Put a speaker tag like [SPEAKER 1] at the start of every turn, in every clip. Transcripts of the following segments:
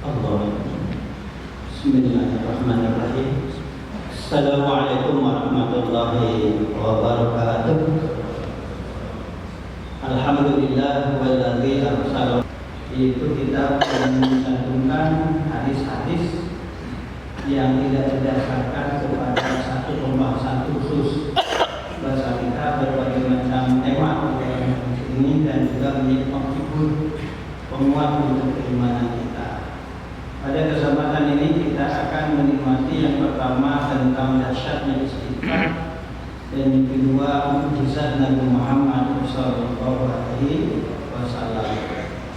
[SPEAKER 1] Allah. Bismillahirrahmanirrahim. Assalamualaikum warahmatullahi wabarakatuh. Alhamdulillah walladzi arsala. Itu kita mencantumkan hadis-hadis yang tidak didasarkan kepada satu pembahasan khusus. Bahasa kita berbagai macam tema ini dan juga menjadi penghibur, penguat untuk keimanan kita. Pada kesempatan ini kita akan menikmati yang pertama tentang dahsyatnya istighfar dan yang kedua mukjizat Nabi Muhammad SAW.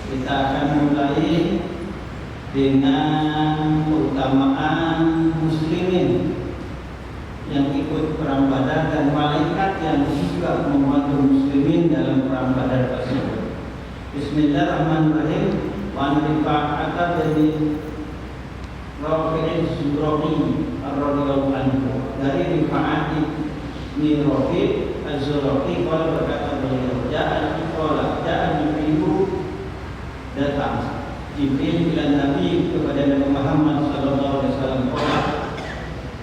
[SPEAKER 1] Kita akan mulai dengan keutamaan muslimin yang ikut perang Badar dan malaikat yang juga membantu muslimin dalam perang Badar tersebut. Bismillahirrahmanirrahim. Wa rifa'ata dari Rafi'in Zuhrawi radhiyallahu anhu, dari Rifa'at bin Rafi' Az-Zuhrawi berkata beliau, ja'a Jibril, datang Jibril bila Nabi kepada Nabi Muhammad sallallahu alaihi wasallam.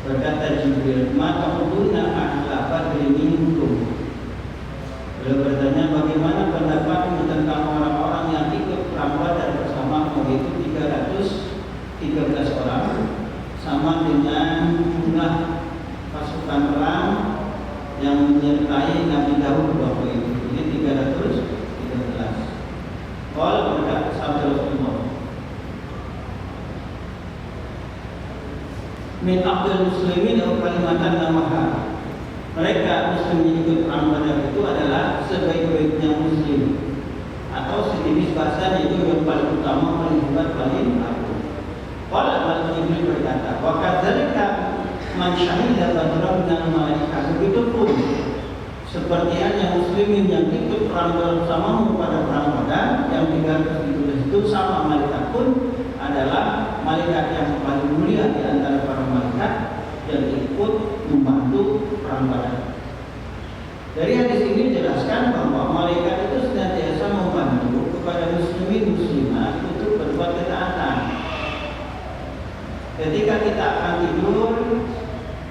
[SPEAKER 1] Berkata Jibril, "Ma taquluna ahla badrin minkum?" Beliau bertanya, bagaimana pendapatmu tentang orang-orang yang ikut perang Badar bersamamu, yaitu 313 orang, sama dengan jumlah pasukan perang yang menyertai Nabi Daud waktu itu. Ini 313. Qala berkata sabda Rasulullah, min abdul muslimin atau kalimatan namaha. Mereka muslim yang ikut perang Badar itu adalah sebaik-baiknya muslim, atau sejenis bahasa itu yang paling utama, paling hebat, paling agung. Qala Jibril berkata, wa kadzalika man syahida badran minal malaikah. Begitupun seperti halnya muslimin yang ikut perang bersamamu pada perang Badar yang 313 itu, sama malaikat pun adalah malaikat yang paling mulia di antara para malaikat yang ikut membantu perang Badar. Dari hadis ini dijelaskan bahwa malaikat itu senantiasa membantu kepada muslimin muslimat untuk berbuat ketaatan. Ketika kita akan tidur,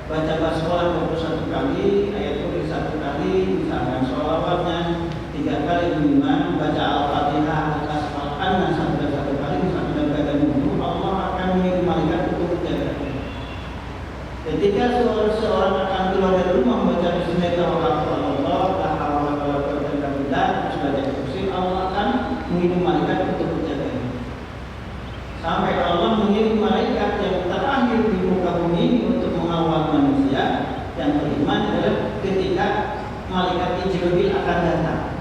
[SPEAKER 1] baca basmalah 21 kali, ayat kursi 1 kali, misalkan sholawatnya 3 kali minimal, baca al-fatihah al-asmalkan sampai 1 kali, misalkan dalam keadaan wudhu, Allah akan mengirim malaikat untuk menjaga. Ketika seorang akan keluar dari rumah membaca bismillahirrahmanirrahim, la haula wala quwwata illa billah, terus baca kursi, Allah akan mengirim malaikat untuk menjaga. Sampai Allah mengirim malaikat yang terakhir di muka bumi ini untuk mengawal manusia. Yang kelima adalah ketika malaikat Jibril akan datang,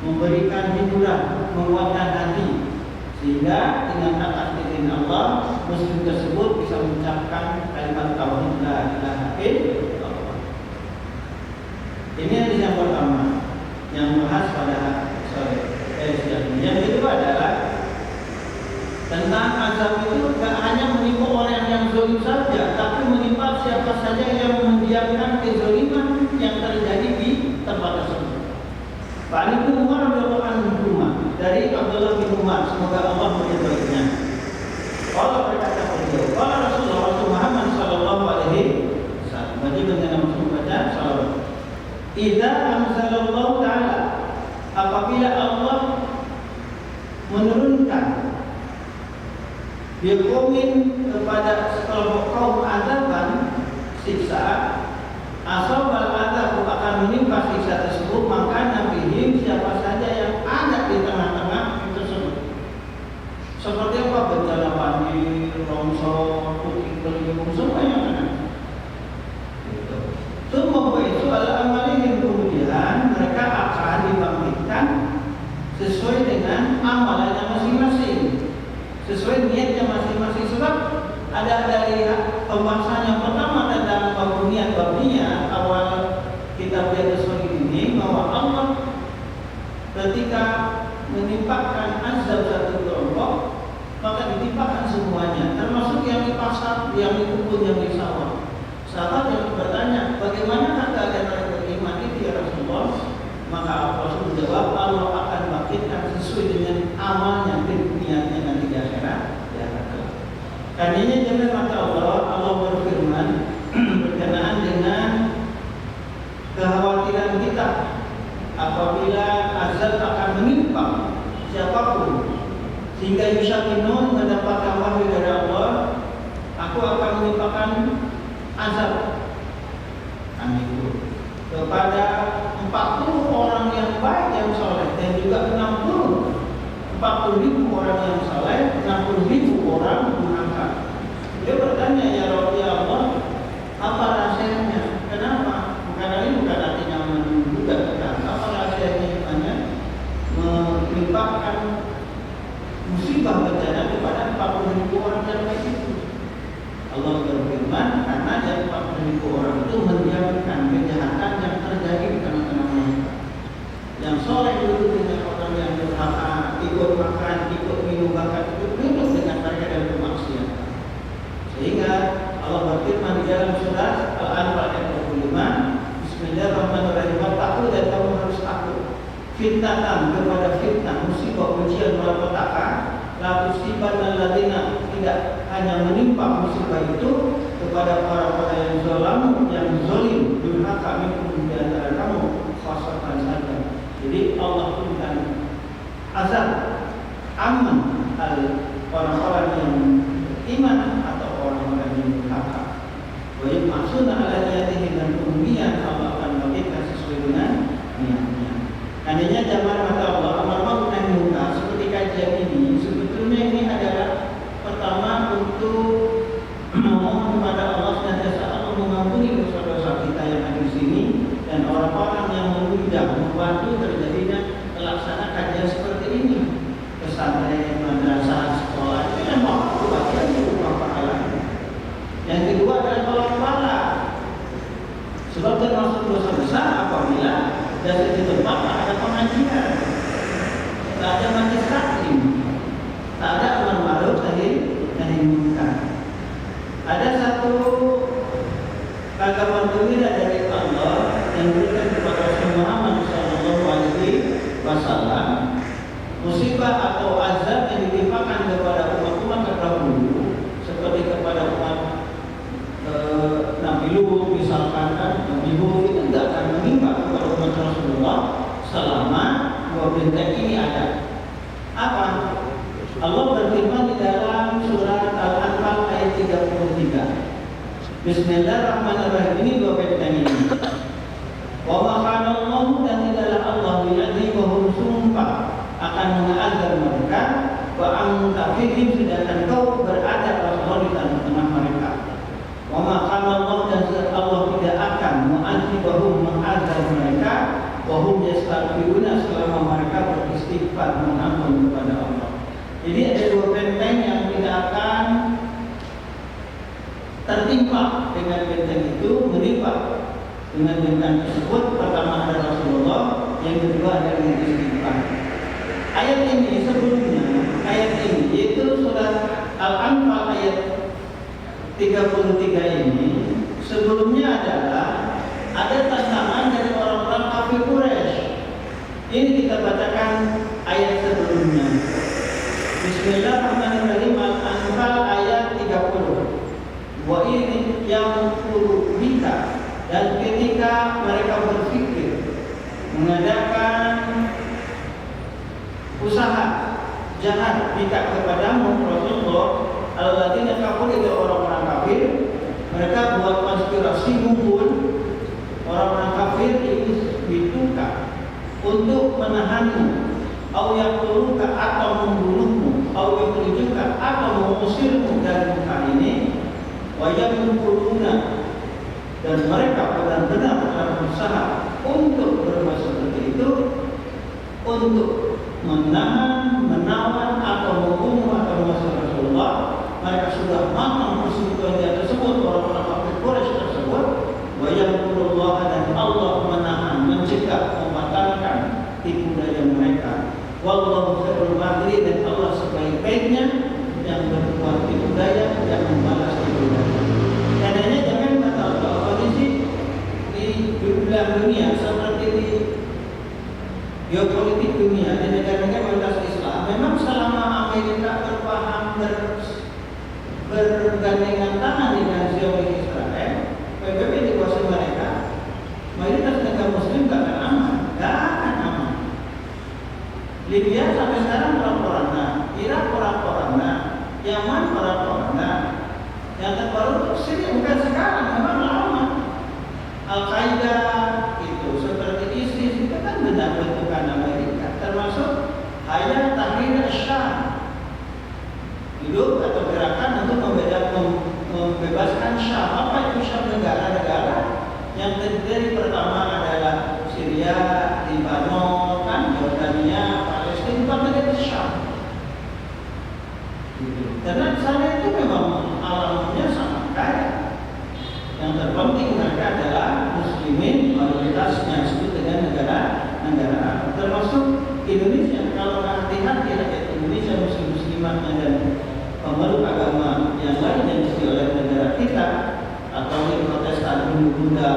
[SPEAKER 1] memberikan hiburan, menguatkan hati, sehingga dengan atas izin Allah muslim tersebut bisa mengucapkan kalimat tauhid la ilaha illallah. Ini hadis yang pertama yang bahas pada sore. Yang kedua adalah tentang azab itu tidak hanya menimpa orang yang zalim saja, tapi menimpa siapa saja yang membiarkan kezaliman yang terjadi di tempat tersebut. Pak Ibnu Umar radhiyallahu anhu, dari Abdullah bin Umar, semoga Allah meridhoinya. Allah berkata beliau, qala Rasulullah Muhammad sallallahu alaihi wasallam, bagi mengenai baca salawat. Idza anzalallahu taala, apabila Allah menurunkan biqaumin kepada sekelompok kaum azaban, siksa, asabal azab akan menimpa siksa tersebut, maka nabihim siapa saja yang ada di tengah-tengah tersebut. Seperti apa? Bencana banjir, longsor, puting beliung, semua yang ada. Semua itu adalah amalin, kemudian mereka akan dibangkitkan sesuai dengan amalannya masing-masing, sesuai niatnya masing-masing. Sebab ada dari pembahasan yang pertama tentang bab niat awal kitab Riyadhus ini, bahwa Allah ketika menimpakan azab satu kelompok, maka ditimpakan semuanya, termasuk yang di pasar, yang di kebun, yang di sawah. Sahabat yang bertanya, bagaimana keadaan orang beriman itu ya Rasulullah? Maka Rasul menjawab, Allah akan bangkitkan sesuai dengan amalnya di dunianya nanti di akhirat. Ya, Tadinya jangan mata Allah berfirman berkenaan dengan kekhawatiran kita apabila azab akan menimpa siapapun, sehingga Yusha bin Nun mendapatkan wahyu dari Allah, aku akan menimpakan azab itu kepada 40 orang yang baik yang soleh, dan juga 40.000 orang yang soleh, 60.000 orang durhaka. Dia bertanya, ya Allah, apa rahasianya? Kenapa? Karena ini bukan artinya menduga kita. Apa rahasianya? Hanya menimpakan musibah bencana kepada 40.000 orang yang baik itu. Allah berfirman, karena yang 40.000 orang itu mendiamkan kejahatan yang terjadi di tengah-tengah mereka. Yang soleh itu dengan orang yang durhaka, ikut makan, ikut minum, bahkan ikut minum dengan mereka dan bermaksiat. Sehingga Allah berfirman di dalam surat Al-Anfal ayat 25, Bismillahirrahmanirrahim, takut dan kamu harus takut. Fitnatan kepada fitnah, musibah, ujian, malapetaka, la tusibanna alladziina, tidak hanya menimpa musibah itu kepada orang-orang yang zalim, durhaka minkum di antara kamu, khasatan saja. Jadi Allah berikan azab aman orang-orang yang iman atau orang-orang yang durhaka. Wajib maksudnya ala niyatihi, dan kemudian Allah akan memberikan sesuai dengan niatnya. Adanya zaman mata Allah amar ma'ruf nahi munkar seperti kajian ini, sebetulnya ini adalah pertama untuk memohon kepada Allah senantiasa Allah mengampuni dosa-dosa kita yang ada di sini, dan orang-orang yang membantu terjadinya pelaksana kajian seperti ini, pesantren, madrasah, sekolah, ini memang bagian dari pahala. Yang kedua adalah tolak bala, sebab termasuk dosa besar apabila dari di tempat tak ada pengajian, tak ada majelis taklim, tak ada amar ma'ruf nahi munkar. Ada satu agama gembira dari Allah yang diberikan kepada Rasul Muhammad SAW, musibah atau azab yang ditimpakan kepada umat-umat terdahulu seperti kepada umat Nabi Lut misalkan, Nabi Hud, itu tidak akan menimpa kepada umat Rasulullah selama dua benteng ini ada. Apa? Allah berfirman di dalam surat Al-Anfal ayat 33. Bismillahirrahmanirrahim, ini dua benteng ini. Wa ma kana Allah, dan tidaklah Allah yu'adzibahum, sumpah akan mengazab mereka, wa anta fihim, sedangkan kau berada Rasulullah di tengah-tengah mereka. Wa ma kana Allah, dan Allah tidak akan mu'adzibahum, mengazab mereka, wa hum yastaghfiruna, selama mereka beristighfar mengampun kepada Allah. Jadi ada dua benteng yang tidak akan tertimpa dengan benteng itu, menimpa dengan benteng tersebut. Pertama ada Rasulullah, yang kedua ada istighfar. Ayat ini sebelumnya, ayat ini yaitu surat Al-Anfal ayat 33 ini sebelumnya adalah ada tantangan dari orang-orang kafir Quraisy. Ini kita bacakan ayat sebelumnya. Bismillahirrahmanirrahim, Al-Anfal ayat 30. Wa in yamkuru bika, dan ketika mereka berpikir mengadakan usaha jahat bika kepadamu Rasulullah, alladzina kafaru, itu orang-orang kafir, mereka buat konspirasi, ngumpul orang-orang kafir dituka untuk menahanmu, au yaqtuluka, atau membunuhmu, au yukhrijuka, atau mengusirmu dari muka ini, wa yamkuruna, dan mereka benar-benar berusaha untuk berbuat seperti itu, untuk menahan, menawan, atau membunuh atau mengusir Rasulullah. Mereka sudah matang persekutuan tersebut, orang-orang kafir Quraisy tersebut. Wa yamkurullah, dan Allah menahan, mencegah, membatalkan tipu daya mereka. Wallahu khairul makirin, dan Allah sebaik-baiknya yang berbuat tipu daya, yang membalas tipu daya. Tandanya jangan kata Allah, kondisi di belahan dunia seperti di geopolitik dunia, di negara-negara mayoritas bergandengan tangan dengan Zionis Israel, PBB dikuasai mereka, mayoritas negara Muslim gak akan aman, gak akan aman. Libya sampai sekarang orang-orangnya, Irak orang-orangnya, Yaman orang-orangnya, yang terbaru Syria bukan sekarang, memang lama. Al-Qaeda itu seperti ISIS itu kan benar bentukan Amerika, termasuk Hayat Tahrir Syam, hidup atau gerakan untuk membebaskan Syam. Apa itu Syam? Negara-negara yang terdiri pertama adalah Syria, Lebanon, kan, Jordania, Palestina, negara Syam. Karena sana itu memang alamnya sangat kaya. Yang terpenting mereka adalah Muslimin, mayoritasnya disebut dengan negara-negara Arab, termasuk Indonesia. Kalau hati-hati rakyat Indonesia, muslimatnya dan pemeluk agama yang lain yang diisi oleh negara kita, atau yang Protestan, Hindu, Buddha,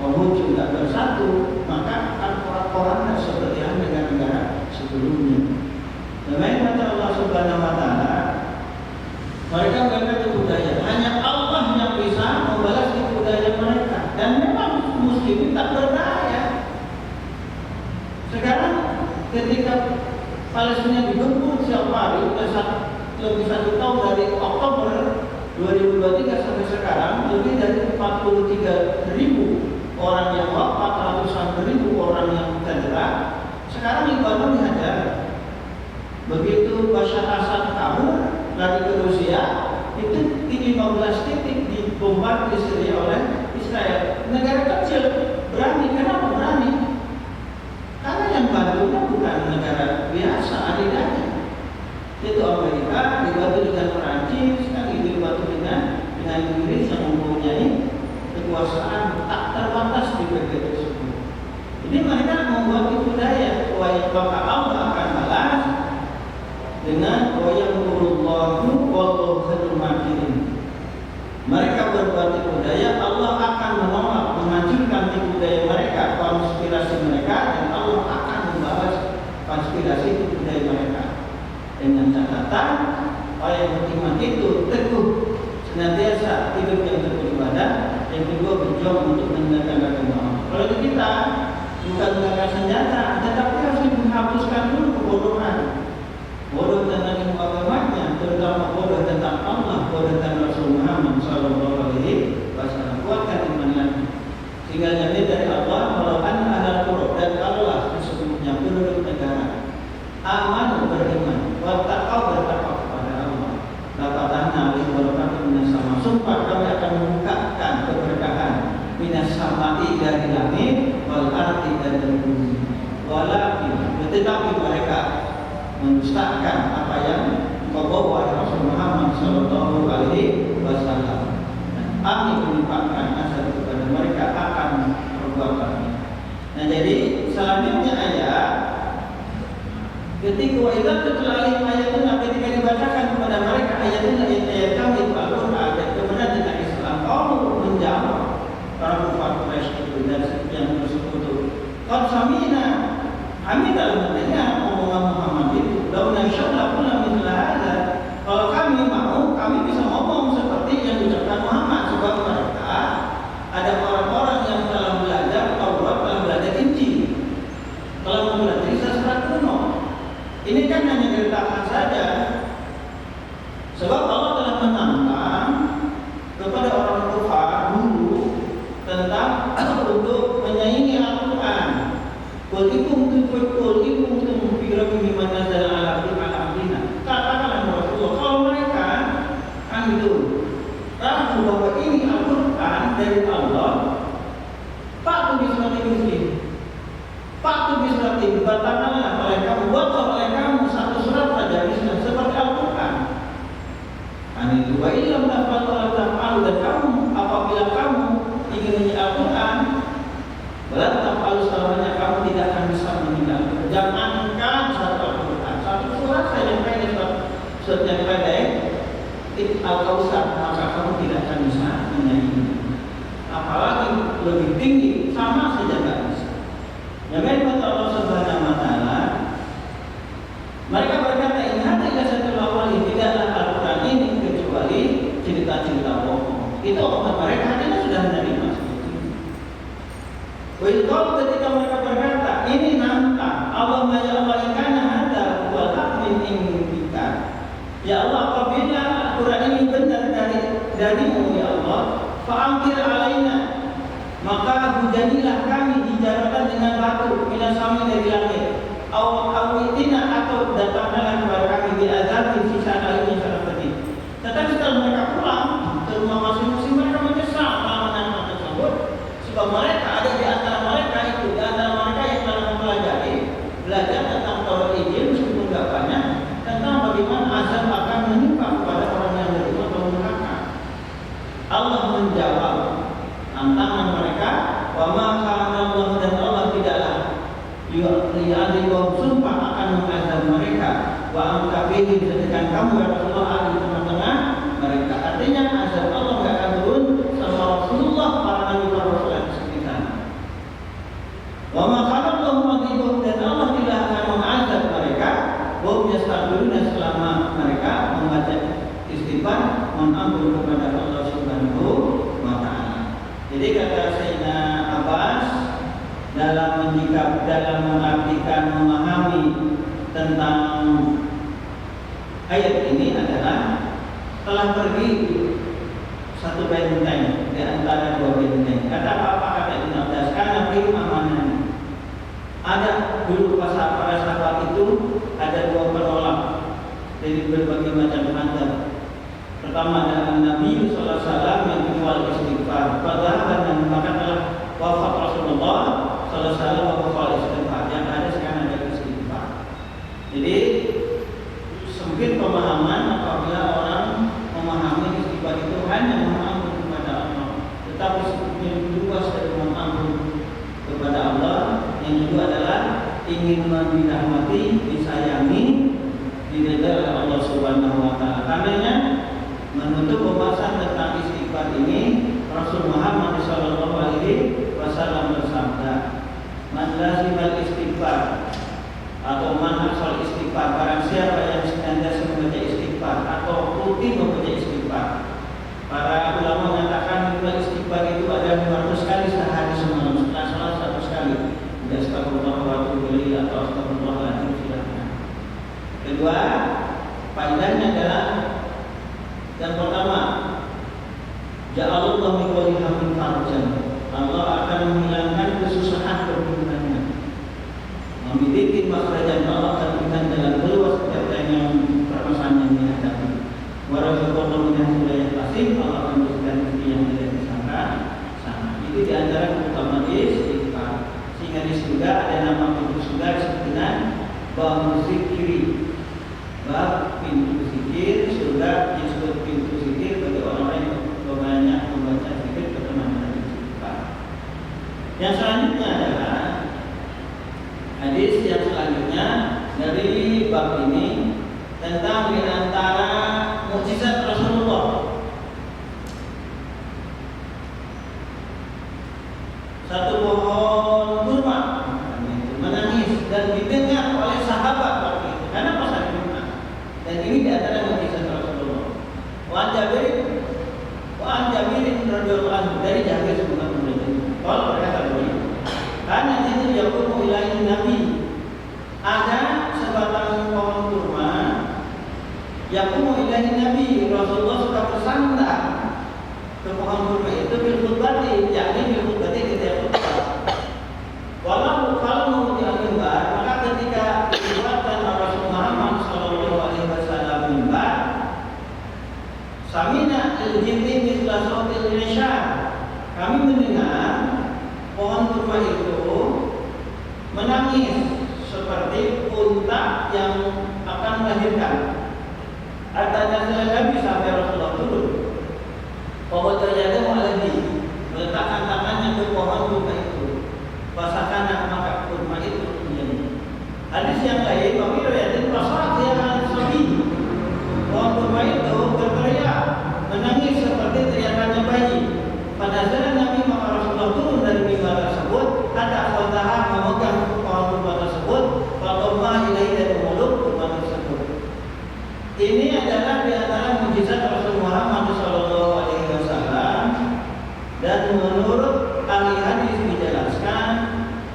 [SPEAKER 1] Konghucu tidak bersatu, maka akan porak-poranda seperti yang negara-negara sebelumnya. Demikian kata Allah Subhanahu Wa Taala, mereka berkata budaya, hanya Allah yang bisa membalas budaya mereka, dan memang muslimin tak berdaya. Sekarang ketika Palestina digempur setiap hari, lebih 1 tahun dari Oktober 2023 sampai sekarang, lebih dari 43.000 orang yang wafat, ratusan ribu orang yang cedera. Sekarang Lebanon dihajar. Begitu Bashar Assad kabur lari ke Rusia, itu di 15 titik dibombardir di Syria oleh Israel. Negara kecil berani. Kenapa berani? Karena yang bantunya bukan negara biasa, adidanya. Itu Amerika dibantu dengan Perancis, kan itu dibantu dengan Inggris yang mempunyai kekuasaan tak terbatas di PBB tersebut. Jadi mereka membuat budaya bahwa Allah akan balas dengan wayamurullahu wallahu khairul makirin. Mereka berbuat budaya, Allah akan menolak, menghancurkan budaya mereka, konspirasi mereka, dan Allah akan membalas konspirasi budaya mereka. Dengan catatan, orang yang beriman itu teguh, senantiasa hidup yang beribadah, yang kedua berjuang untuk menegakkan agama Allah. Kalau kita bukan menggunakan senjata, tetapi harus menghapuskan dulu kebodohan. Bodoh tentang ilmu agamanya, terutama bodoh tentang Allah, bodoh tentang Rasul Muhammad Sallallahu Alaihi Wasallam. Kuatkan imannya, sehingga jadi dari Allah melakukan halal qur'an, dan Allah sesungguhnya penduduk negara aman beriman, wattaqau bertakwa kepada Allah. Lafatahna alaihi wabarakatuh minas sama. Sumpah kami akan membukakan keberkahan minas sama'i dari langit, wal ardi dan dari bumi. Walakin tetapi mereka mendustakan apa yang dibawa oleh Rasul Muhammad Sallallahu Alaihi Wasallam. Kami melimpahkan asal kepada mereka akan perbuatannya. Nah, jadi selanjutnya ayat ketika waidah terlalu ayatnya, ketika dibacakan kepada mereka ayat kami itu Al-Quran, dan kemudian dengan Islam kamu menjawab para kufar Quraisy itu dan yang bersekutu. Qad samina, kami dalam mendengar omongan Muhammad itu. Lalu insyaallah pula mithla hadza. Kalau kami mau, kami bisa ngomong seperti yang diucapkan Muhammad, sebab mereka ada orang-orang yang telah belajar Taurat, telah belajar Injil, telah mempelajari sastra kuno. Ini kan hanya ceritakan saja. Sebab Allah telah menantang kepada orang kafir dulu tentang untuk menyaingi Al-Quran. Qul ikum fi rabbihim nazala ala abdina. Katakanlah Rasulullah, kalau mereka kan itu ragu bahwa ini Al-Quran dari Allah, Fa'tu bi suratin muslim. Fa'tu bi suratin, batalkanlah oleh kamu, buatlah oleh kamu satu surat saja Islam seperti Al-Quran. Anitu wa illam taf'alu taf'alu, dan kamu apabila kamu ingin menjadi Al-Quran, berarti taf'alu selamanya kamu tidak akan bisa meninggalkan. Jangankan satu Al-Quran, satu surat saja pendek, surat yang pendek Al-Kausar, maka kamu tidak akan bisa menyanyi. Apalagi lebih tinggi, sama saja tidak bisa. Yang kata Allah Subhanahu Wa Taala, mereka berkata, ini hati ila satu awali, tidaklah Al-Quran ini kecuali Ya Allah, apabila Al-Quran ini benar darimu ya Allah, fa'amtir alaina, maka hujanilah kami hijaratan dengan batu ila sami dari langit, awitina, atau datanglah kepada kami di azab di sisa lainnya sangat pedih. Tetapi setelah mereka pulang ke rumah masing-masing, mereka menyesal anak-anak tersebut, sebab mereka ada di antara mereka itu, di antara mereka yang telah mempelajari belajar tentang Taurat Injil meskipun tidak banyak, tentang bagaimana azab akan menimpa kepada orang yang beriman atau durhaka. Allah menjawab tantangan mereka, wa ma kana Allah, dan Allah tidaklah yu'adhibuhum, sumpah akan mengazab mereka, wa amkabihim, sedangkan kamu ya Rasulullah ada di tengah-tengah mereka. Artinya azab Allah tidak akan turun sama Rasulullah, para nabi para rasul yang sekitar. Wa ma kana Allah mu'adhibuhum, dan Allah tidak akan mengazab mereka, wa yastaghfiruna, selama mereka membaca istighfar, mengampun kepada Allah Subhanahu wa ta'ala. Jadi kata Sayyidina Abbas dalam mengartikan, memahami tentang ayat ini adalah telah pergi satu benteng di antara dua benteng. Kata apa kata Ibn Abbas? Karena beri amanah. Ada dulu para sahabat itu ada dua penolak dari berbagai macam mazhab. Pertama adalah Nabi Sallallahu Alaihi Wasallam yang menjual istighfar. Padahal maka telah wafat Rasulullah Sallallahu Alaihi Wasallam wafat istighfar. Yang ada sekarang ada istighfar. Jadi sempit pemahaman apabila orang memahami istighfar itu hanya mengampun kepada Allah. Tetapi yang luas dari mengampun kepada Allah, yang kedua adalah ingin dirahmati, disayangi, diridai oleh Allah Subhanahu wa ta'ala. Karenanya menutup pembahasan tentang istighfar ini, Rasul Muhammad sallallahu alaihi wasallam bersabda, "Man lazimal istighfar," atau man asal istighfar, barang siapa yang senantiasa membaca istighfar atau rutin membaca istighfar. Para ulama mengatakan bahwa istighfar itu ada 500 kali sehari semalam, setelah salat 100 kali. Tidak astagfirullah wa atubu ilaih atau astagfirullahaladzim, silakan. Kedua, faedahnya adalah yang pertama, ja'alallahu min kulli hammin farjan. Allah akan menghilangkan kesusahan perhubungannya. Memiliki makhrajan, Allah akan berikan jalan keluar setiap yang permasalahan yang dihadapi. Warahmatullahi wabarakatuh. Allah akan berikan rezeki yang tidak disangka sana. Itu diantara keutamaan istighfar. Sehingga di surga ada nama pintu surga disebut dengan bab zikri. Bab pintu zikir surga disebut pintu zikir bagi orang yang banyak membaca zikir berteman istighfar. Yang selanjutnya adalah hadis yang selanjutnya dari bab ini tentang di antara mukjizat Rasulullah. Satu pohon kurma menangis dan didengar oleh sahabat waktu itu. Karena pasal kurma. Dan ini di antara mukjizat Rasulullah. Wa Jabirin radhiyallahu anhu, dari Jabir sebutan kemudian. Kalau berkata begini, karena itu yaqumu ilaihi nabi, ada sebatang pohon kurma yaqumu ilaihi nabi, Rasulullah suka bersandar ke pohon kurma itu bil khutbati, yakni bil khutbati ketika khutbah. Walau kalau menguti al-mimbar, maka ketika dibuatkan Rasul Muhammad sallallahu alaihi wasallam mimbar, samina al-jinni mithla sautil isya, kami mendengar pohon kurma itu menangis seperti unta yang akan melahirkan. Artinya Nabi sampai Rasulullah turun. Bahwa terjadi lagi meletakkan tangannya ke pohon kurma itu, basahkan maka kurma itu menjadi. Hadis yang lain, bagi riwayat Rasulullah yang sabi, pohon kurma itu berteriak, menangis seperti teriakannya bayi. Pada saat Nabi maka Rasulullah turun dari mimbar tersebut, ada khotbah memegang pohon kurma tersebut, fatomah ilahi dari mulut kurma tersebut. Ini adalah di antara mukjizat Rasul Muhammad SAW. Dan menurut ahli hadis dijelaskan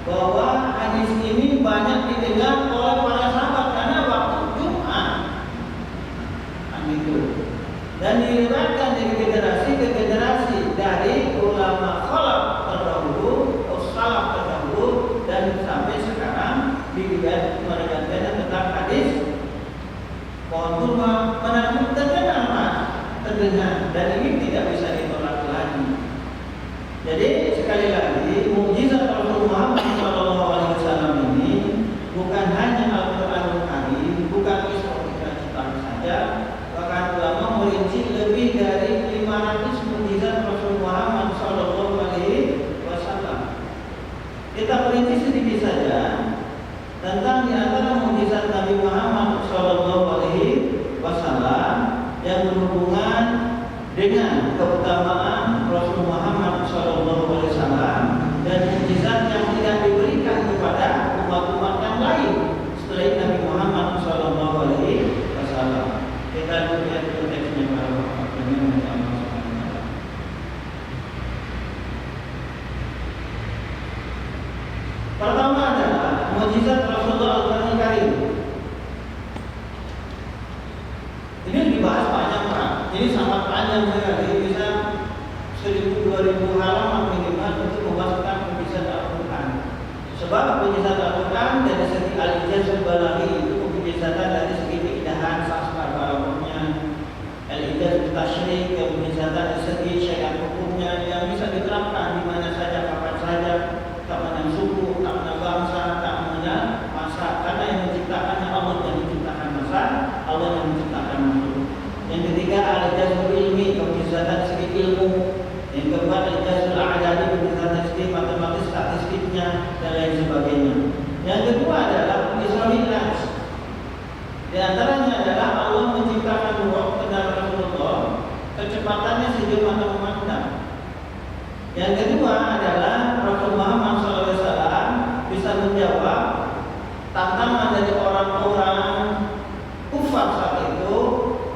[SPEAKER 1] bahwa hadis ini banyak didengar oleh para sahabat karena waktu Jumat dan diriwayatkan dari generasi ke generasi dari ulama khalaf terdahulu, salaf terdahulu, dan sampai sekarang diriwayatkan tentang hadis pohon kurma terdengar, dan ini tidak bisa ditolak lagi. Jadi sekali lagi mukjizat Rasulullah SAW ini bukan hanya Al-Quranul Karim, bukan Isra Mi'raj saja, bahkan ulama merinci lebih dari 500 mukjizat Rasulullah SAW. Kita merinci sedikit saja tentang di antara mukjizat Nabi Muhammad SAW yang berhubungan dengan keutamaan Rasul Muhammad SAW dan mukjizat yang tidak diberikan kepada umat-umat yang lain selain Nabi Muhammad SAW. Kita lihat teksnya para ulama dengan Allah. Pertama adalah mukjizat Rasulullah Al-Quran Karim. Ini dibahas panjang Pak. Ini sangat panjang sekali, bisa 1000-2000 halaman minimal untuk membahas tentang mukjizat Al-Quran. Sebab mukjizat Al-Quran dari segi al-ijazah balaghi itu mukjizatan dari segi keindahan sastra balaganya, al-ijazah tasyrik, mukjizatan dari segi syariat hukumnya yang bisa diterapkan di mana saja, kapan saja, tak mengenal suku, tak mengenal bangsa, tak mengenal masa, karena yang menciptakannya Allah, yang menciptakan masa, Allah yang menciptakan makhluk. Yang ketiga al-ijazah ilmi, mukjizatan segi ilmu. Yang keempat al-ijazah al-adadi, mukjizatan segi matematis, statistiknya dan lain sebagainya. Yang kedua adalah Isra Mi'raj. Di antaranya adalah Allah menciptakan ruh kendaraan Rasulullah, kecepatannya sejauh mata memandang. Yang kedua adalah Rasul Muhammad SAW bisa menjawab tantangan dari orang-orang kufar saat itu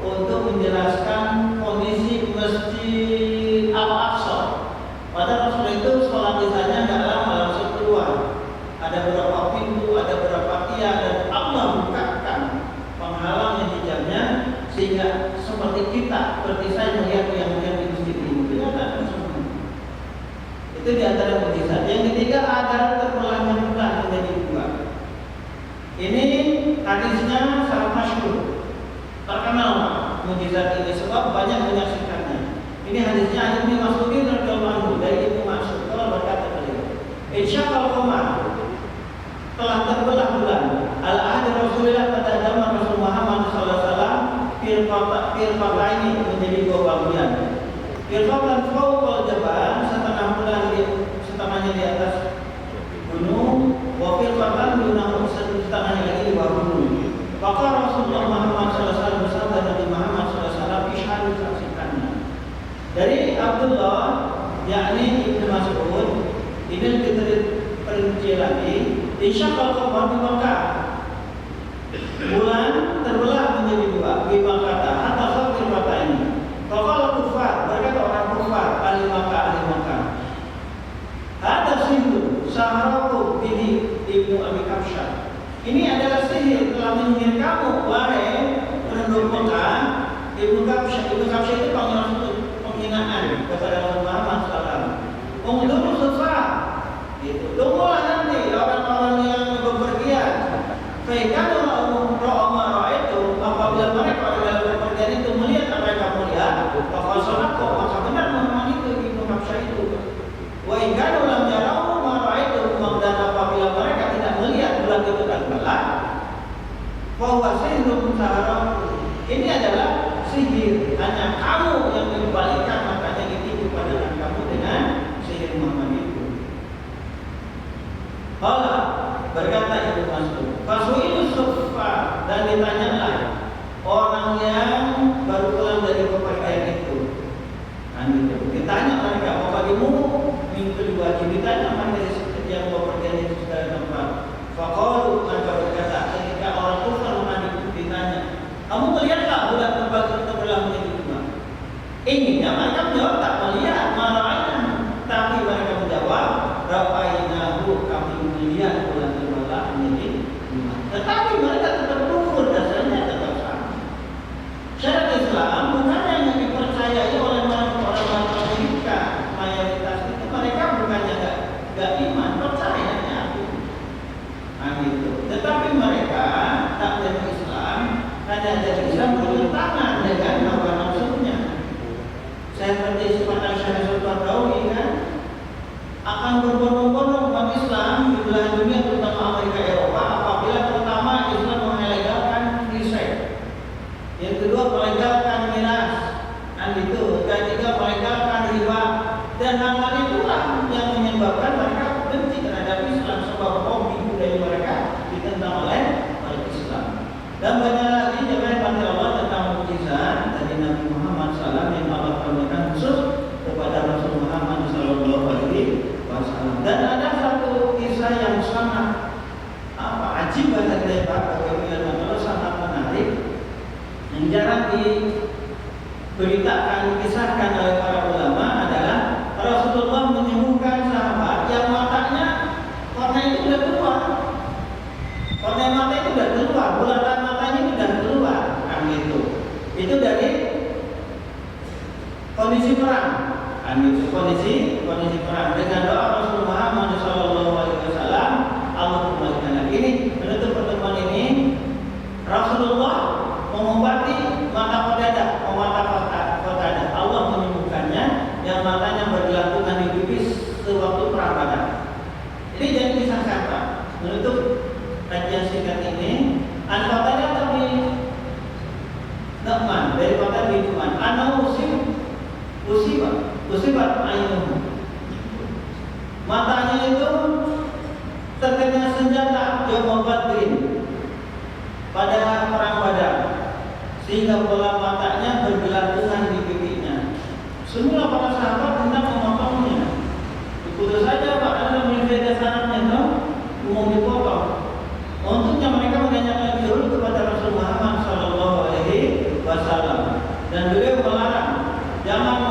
[SPEAKER 1] untuk menjelaskan kondisi Masjid Al-Aqsa. Pada Rasul itu sholat di sana nggak lama langsung keluar. Ada beberapa pintu, ada beberapa tiang, dan Allah bukakan penghalang yang hijabnya sehingga seperti kita, seperti saya melihat yang di masjid ini kelihatan semua. Itu di antara mukjizat. Yang ketiga agar terbelahnya bulan menjadi dua. Ini hadisnya sangat masyhur, terkenal mukjizat ini sebab banyak menyaksikannya. Ini hadisnya Ibnu Mas'udin radhiyallahu anhu dari Ibnu Mas'ud kalau berkata beliau, "Insya'al qamar telah terbelah bulan al-ahd Rasulullah pada zaman Rasul Muhammad SAW firqah ini menjadi dua bagian. Firqatan fawqal jabal, setengah bulan setengahnya di atas gunung, wa firqatan dunahu, setengahnya lagi di bawah gunung. Maka Rasulullah Muhammad SAW bersabda, Nabi Muhammad SAW isyhadu, saksikannya. Dari Abdullah yakni Ibnu Mas'ud ini diperinci lagi, insyaallah qamar di Makkah. Bulan terbelah menjadi dua di Makkah, hatta safir mata ini. Kalau kufar, berkata orang kufar, ahli Makkah. Ada sihir, saharaku bihi Ibnu Abi Kabsyah. Ini adalah sihir, telah menyihir kamu, wahai penduduk Mekah. Ibnu Kabsyah itu penghinaan kepada Rasulullah Muhammad SAW. Undur sufa, itu tunggulah nanti orang-orang yang bepergian. Faikanu ra'ama itu, apabila mereka dalam bepergian itu melihat apa yang kamu lihat, maka benar Muhammad itu Ibnu Kabsyah itu. Wa in kanu lam yarau ma ra'aitu, dan apabila mereka tidak melihat bulan itu terbelah, fa huwa sihrun sahara. Ini adalah sihir, hanya kamu yang membalikkan makanya itu kepada kamu dengan sihir Muhammad itu. Allah berkata Ibnu Mas'ud, fasu'ilu suffa, dan ditanyalah orang yang baru pulang dari pepergian itu. Ditanya mereka, apa bagimu minggu diwajib? Ditanya mereka yang bepergian itu sudah tempat. Faqalu, maka berkata ketika orang kufar ditanya, kamu melihatlah bulan tempat terbelah menjadi dua? Inginnya mereka menjawab tak melihat, marahnya. Tapi mereka menjawab, ra'ainahu, kami melihat bulan terbelah menjadi dua. Tetapi mereka tetap kufur, dasarnya tetap sama. Syarat Islam bukan hanya niatnya jadi Islam bertentangan dengan hawa nafsunya. Seperti sifat Syekh Sultan Daudi kan akan berbondong-bondong umat Islam di belahan dunia terutama Amerika Eropa apabila pertama Islam melegalkan riset, yang kedua melegalkan miras, dan itu, ketiga melegalkan riba, dan hal-hal itulah yang menyebabkan mereka benci terhadap Islam sebab hobi budaya mereka ditentang oleh Islam. Dan banyak lagi jangan Allah tentang mukjizat dari Nabi Muhammad SAW yang Allah turunkan khusus kepada Rasul Muhammad SAW. Dan ada satu kisah yang sangat ajib dari Pak Bagaimana sangat menarik yang jarang diberitakan, dikisahkan oleh para ulama adalah Rasulullah menyembuhkan sahabat yang matanya warna itu sudah keluar, warna mata itu sudah keluar, bulatan matanya itu sudah keluar, kan gitu. Itu dari kondisi perang, kan itu kondisi perang. Dengan doa Rasul Muhammad SAW, Allah kembalikan. Ini menutup pertemuan ini, Rasulullah mengobati mata Qatadah, Allah menyembuhkannya yang matanya bergelantungan di pipis sewaktu perang Badar. Ini jadi kisah kata. Menutup kajian singkat ini, An-Qatadah tapi Nu'man dari kota Biduan, ana usibat ainuhu. Matanya itu terkena senjata Yaum Badrin pada perang Badar, sehingga bola matanya bergelantungan di pipinya. Semula para sahabat hendak memotongnya. Diputus saja Pak, ada memiliki sanatnya itu mau dipotong. Untuknya mereka menanyakan dulu kepada Rasul Muhammad SAW dan beliau melarang, jangan